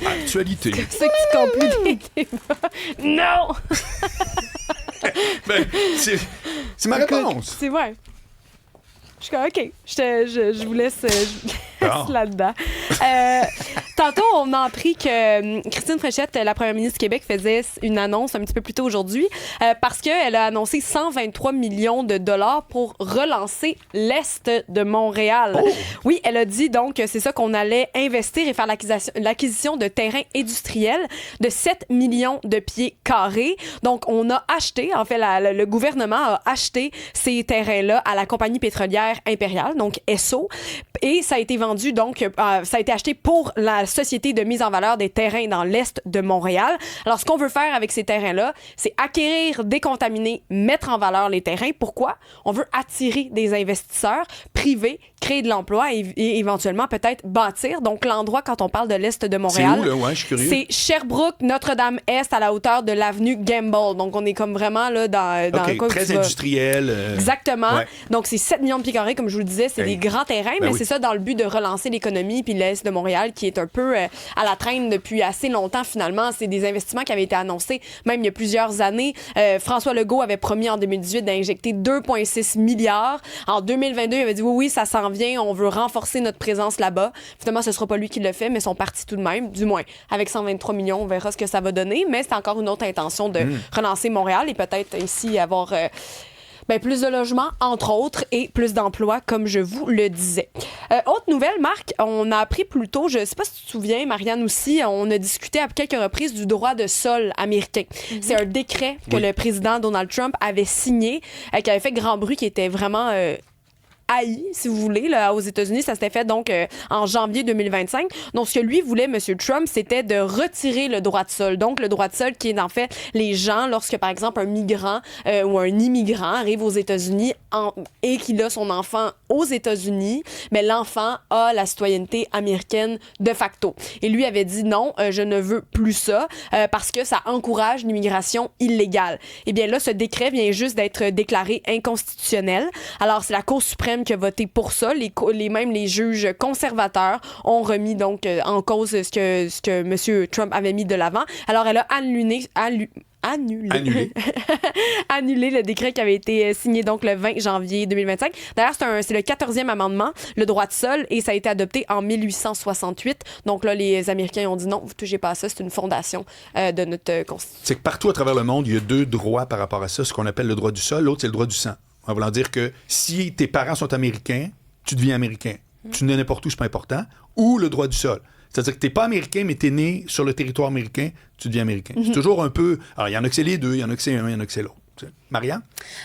Actualité. C'est ça qui conclut les débats. Non! Ben, c'est ma réponse. C'est vrai. Je suis comme, OK, je vous laisse, là-dedans. Tantôt, on a appris que Christine Fréchette, la première ministre du Québec, faisait une annonce un petit peu plus tôt aujourd'hui parce qu'elle a annoncé 123 millions de dollars pour relancer l'Est de Montréal. Oh. Oui, elle a dit donc que c'est ça qu'on allait investir et faire l'acquisition de terrains industriels de 7 millions de pieds carrés. Donc, on a acheté, en fait, le gouvernement a acheté ces terrains-là à la compagnie pétrolière impériale, donc Esso, et ça a été vendu, donc, ça a été acheté pour la Société de mise en valeur des terrains dans l'Est de Montréal. Alors, ce qu'on veut faire avec ces terrains-là, c'est acquérir, décontaminer, mettre en valeur les terrains. Pourquoi? On veut attirer des investisseurs privés, créer de l'emploi et éventuellement peut-être bâtir. Donc, l'endroit, quand on parle de l'Est de Montréal, c'est où, là? Ouais, je suis curieux. C'est Sherbrooke, Notre-Dame-Est, à la hauteur de l'avenue Gamble. Donc, on est comme vraiment là dans le coin très industriel. Exactement. Ouais. Donc, c'est 7 millions de pieds carrés, comme je vous le disais. C'est des grands terrains, mais c'est ça dans le but de relancer l'économie puis l'Est de Montréal qui est un peu à la traîne depuis assez longtemps, finalement. C'est des investissements qui avaient été annoncés même il y a plusieurs années. François Legault avait promis en 2018 d'injecter 2,6 milliards. En 2022, il avait dit oui, ça s'en vient, on veut renforcer notre présence là-bas. Finalement, ce ne sera pas lui qui le fait, mais son parti tout de même, du moins. Avec 123 millions, on verra ce que ça va donner, mais c'est encore une autre intention de relancer Montréal et peut-être ici avoir... plus de logements, entre autres, et plus d'emplois, comme je vous le disais. Autre nouvelle, Marc, on a appris plus tôt, je ne sais pas si tu te souviens, Marianne aussi, on a discuté à quelques reprises du droit de sol américain. C'est un décret que le président Donald Trump avait signé, qui avait fait grand bruit, qui était vraiment... haï, si vous voulez, là, aux États-Unis. Ça s'était fait donc en janvier 2025. Donc, ce que lui voulait, M. Trump, c'était de retirer le droit de sol. Donc, le droit de sol qui est en fait les gens, lorsque, par exemple, un migrant ou un immigrant arrive aux États-Unis et qu'il a son enfant aux États-Unis, mais l'enfant a la citoyenneté américaine de facto. Et lui avait dit non, je ne veux plus ça parce que ça encourage l'immigration illégale. Eh bien là, ce décret vient juste d'être déclaré inconstitutionnel. Alors, c'est la Cour suprême qui a voté pour ça. Même les juges conservateurs ont remis donc en cause ce que M. Trump avait mis de l'avant. Alors, elle a annulé le décret qui avait été signé donc le 20 janvier 2025. D'ailleurs, c'est le 14e amendement, le droit de sol, et ça a été adopté en 1868. Donc là, les Américains ont dit non, vous touchez pas à ça, c'est une fondation de notre Constitution. C'est que partout à travers le monde, il y a deux droits par rapport à ça, ce qu'on appelle le droit du sol, l'autre c'est le droit du sang. En voulant dire que si tes parents sont américains, tu deviens américain. Tu nais n'importe où, c'est pas important. Ou le droit du sol. C'est-à-dire que t'es pas américain, mais t'es né sur le territoire américain, tu deviens américain. C'est toujours un peu... Alors, il y en a que c'est les deux, il y en a que c'est un, il y en a que c'est l'autre. Marianne?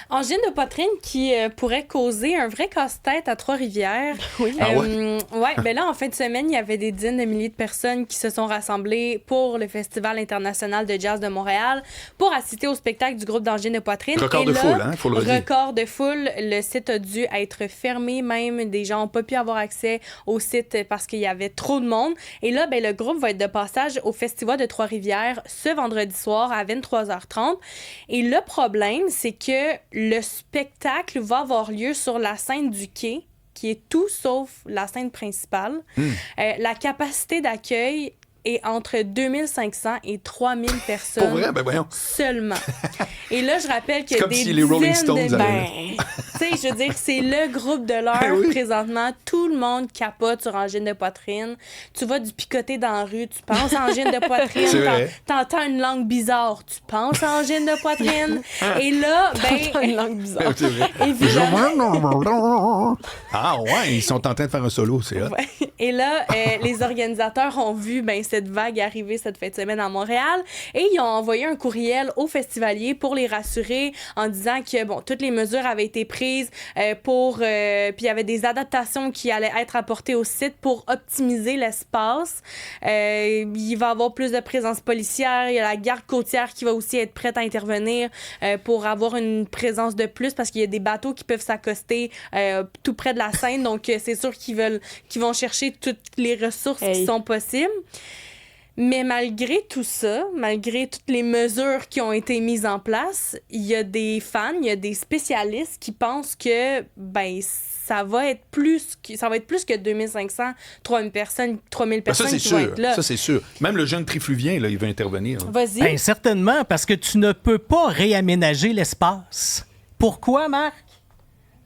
Angine de poitrine qui pourrait causer un vrai casse-tête à Trois-Rivières. Oui. Ben là, en fin de semaine, il y avait des dizaines de milliers de personnes qui se sont rassemblées pour le Festival international de jazz de Montréal pour assister au spectacle du groupe d'Angine de poitrine. Record de foule, hein? Faut le redire. Record de foule. Le site a dû être fermé même. Des gens n'ont pas pu avoir accès au site parce qu'il y avait trop de monde. Et là, le groupe va être de passage au Festival de Trois-Rivières ce vendredi soir à 23h30. Et le problème, c'est que le spectacle va avoir lieu sur la scène du quai, qui est tout sauf la scène principale. La capacité d'accueil est entre 2500 et 3000 personnes. Pour vrai? Ben voyons. Seulement. Et là, je rappelle que c'est comme des si les Rolling Stones tu sais, je veux dire, c'est le groupe de l'heure présentement. Tout le monde capote sur Angine de poitrine. Tu vas du picoter dans la rue, tu penses à Angine de poitrine. T'entends une langue bizarre, tu penses à Angine de poitrine. Et là, T'entends une langue bizarre. Évidemment. Ah ouais, ils sont en train de faire un solo, c'est hot. Ouais. Et là, les organisateurs ont vu cette vague arriver cette fin de semaine à Montréal et ils ont envoyé un courriel aux festivaliers pour les rassurer en disant que toutes les mesures avaient été prises puis il y avait des adaptations qui allaient être apportées au site pour optimiser l'espace. Il va y avoir plus de présence policière, il y a la garde côtière qui va aussi être prête à intervenir pour avoir une présence de plus parce qu'il y a des bateaux qui peuvent s'accoster tout près de la Seine, donc c'est sûr qu'ils vont chercher toutes les ressources qui sont possibles. Mais malgré tout ça, malgré toutes les mesures qui ont été mises en place, il y a des fans, il y a des spécialistes qui pensent que ça va être plus que 2500, 3000 personnes qui vont être là. Ça, c'est sûr. Même le jeune trifluvien, là, il va intervenir. Vas-y. Ben, certainement, parce que tu ne peux pas réaménager l'espace. Pourquoi, Marc?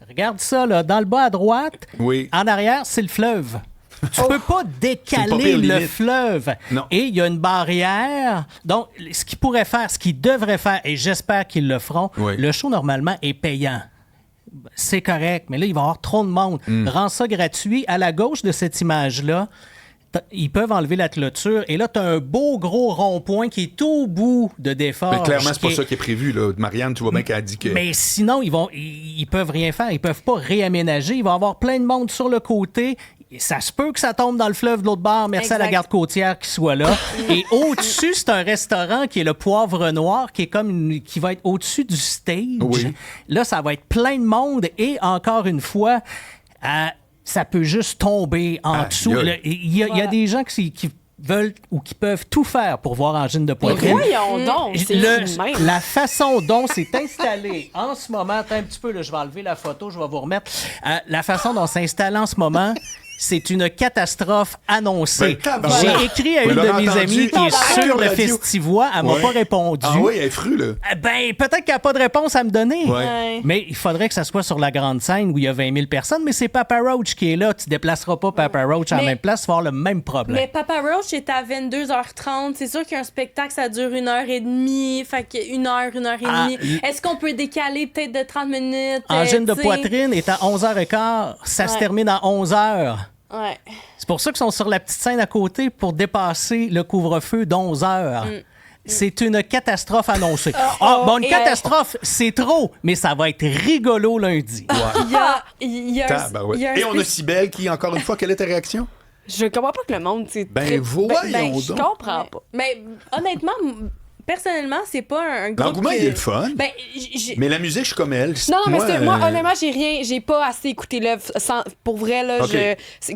Regarde ça, là, dans le bas à droite, en arrière, c'est le fleuve. Tu peux pas décaler le fleuve. Non. Et il y a une barrière. Donc, ce qu'ils devraient faire, et j'espère qu'ils le feront, le show, normalement, est payant. C'est correct, mais là, il va y avoir trop de monde. Rends ça gratuit. À la gauche de cette image-là, ils peuvent enlever la clôture. Et là, tu as un beau gros rond-point qui est au bout de Desforges. Mais clairement, c'est pas ça qui est prévu. Là. Marianne, tu vois bien qu'elle a dit que... Mais sinon, ils peuvent rien faire. Ils peuvent pas réaménager. Il va y avoir plein de monde sur le côté. Ça se peut que ça tombe dans le fleuve de l'autre bord. Merci à la garde côtière qui soit là. Et au-dessus, c'est un restaurant qui est le Poivre Noir, qui va être au-dessus du stage. Oui. Là, ça va être plein de monde. Et encore une fois, ça peut juste tomber en dessous. Il y a des gens qui veulent ou qui peuvent tout faire pour voir Angine de poitrine. Mais voyons donc, c'est même. La façon dont c'est installé en ce moment, attends un petit peu, là, je vais enlever la photo, je vais vous remettre. La façon dont c'est installé en ce moment, c'est une catastrophe annoncée. J'ai écrit à une de mes amies qui est sur le Festivois. Elle m'a pas répondu. Ah oui, elle est frue, là. Peut-être qu'elle n'a pas de réponse à me donner. Ouais. Mais il faudrait que ça soit sur la grande scène où il y a 20 000 personnes. Mais c'est Papa Roach qui est là. Tu ne déplaceras pas Papa Roach à la même place. Tu vas avoir le même problème. Mais Papa Roach est à 22h30. C'est sûr qu'un spectacle, ça dure 1h30. Fait que 1h30. Est-ce qu'on peut décaler peut-être de 30 minutes? Angine de poitrine est à 11h15. Ça se termine à 11h. Ouais. C'est pour ça qu'ils sont sur la petite scène à côté pour dépasser le couvre-feu d'11 heures. C'est une catastrophe annoncée. Une catastrophe, c'est trop, mais ça va être rigolo lundi. Et on a Cybèle qui, encore une fois, quelle est ta réaction? Je comprends pas que le monde... Voyons je comprends pas. Mais honnêtement... Personnellement, c'est pas un groupe. L'engouement, il est le fun. Mais la musique, je suis comme elle. Non, mais moi, honnêtement, j'ai pas assez écouté l'œuvre. Pour vrai, là,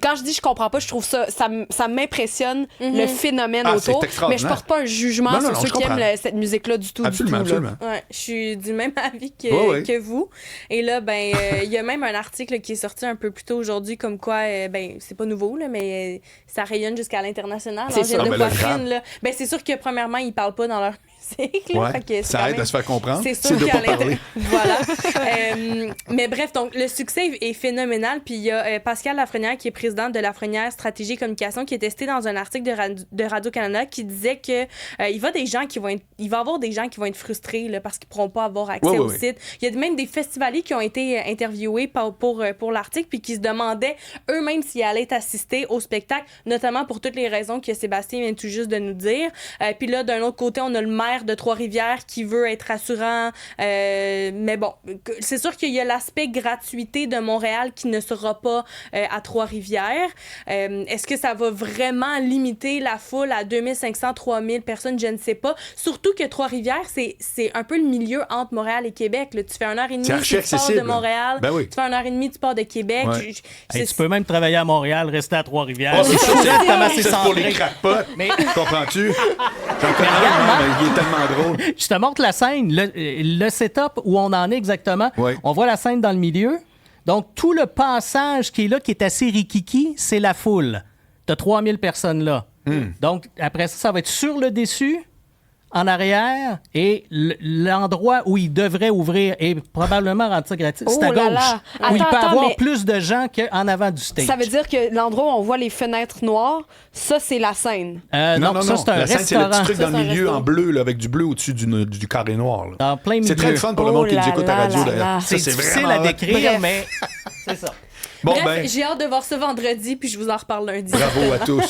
quand je dis je comprends pas, je trouve ça m'impressionne le phénomène autour. Mais je porte pas un jugement sur ceux qui aiment cette musique-là du tout. Absolument. Ouais, je suis du même avis que vous. Et là, il y a même un article qui est sorti un peu plus tôt aujourd'hui, comme quoi, c'est pas nouveau, là, mais ça rayonne jusqu'à l'international. C'est sûr. C'est sûr que, premièrement, ils parlent pas dans leur musique. Là, ça aide à se faire comprendre. C'est sûr de pas parler. Voilà. Mais bref, donc le succès est phénoménal. Puis il y a Pascal Lafrenière, qui est président de Lafrenière Stratégie et Communication, qui est testé dans un article de Radio-Canada qui disait que il va y avoir des gens qui vont être frustrés là, parce qu'ils ne pourront pas avoir accès au site. Il y a même des festivaliers qui ont été interviewés pour l'article puis qui se demandaient eux-mêmes s'ils allaient assister au spectacle, notamment pour toutes les raisons que Sébastien vient tout juste de nous dire. Puis là, d'un autre côté, on a le maire de Trois-Rivières qui veut être rassurant. Mais bon, c'est sûr qu'il y a l'aspect gratuité de Montréal qui ne sera pas à Trois-Rivières. Est-ce que ça va vraiment limiter la foule à 2500, 3000 personnes? Je ne sais pas. Surtout que Trois-Rivières, c'est un peu le milieu entre Montréal et Québec. Là. Tu fais 1h30, tu pars de Montréal. Tu fais 1h30, tu pars de Québec. Tu peux même travailler à Montréal, rester à Trois-Rivières. C'est pour les crackpots. Comprends-tu? Il est tellement drôle. Je te montre la scène, le setup où on en est exactement. On voit la scène dans le milieu. Donc, tout le passage qui est là, qui est assez rikiki, c'est la foule. T'as 3000 personnes là. Donc, après ça va être sur le dessus, en arrière, et l'endroit où il devrait ouvrir et probablement rendre ça gratuit, c'est à gauche. Où il peut avoir plus de gens qu'en avant du stage. Ça veut dire que l'endroit où on voit les fenêtres noires, ça, c'est la scène. Non, ça, c'est un la restaurant. Scène, c'est le petit truc dans le milieu en bleu, là, avec du bleu au-dessus du carré noir. Là. En plein milieu. C'est très le fun pour le monde qui nous écoute à la radio, d'ailleurs. C'est difficile à décrire, mais c'est ça. Bref, j'ai hâte de voir ça vendredi, puis je vous en reparle lundi. Bravo à tous.